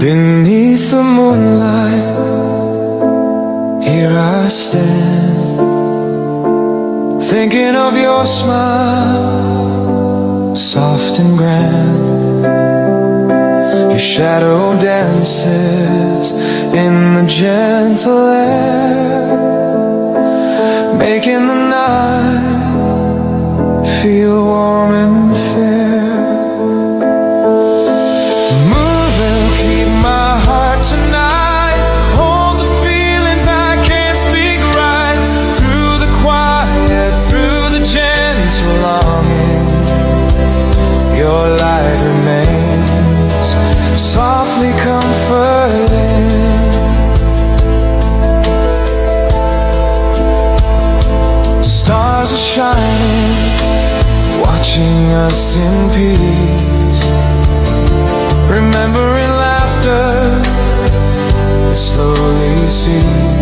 Beneath the moonlight, here I stand, thinking of your smile, soft and grand. Your shadow dances in the gentle air, making the night feel warm and fair. Your light remains softly comforting. Stars are shining, watching us in peace, remembering laughter that slowly ceases.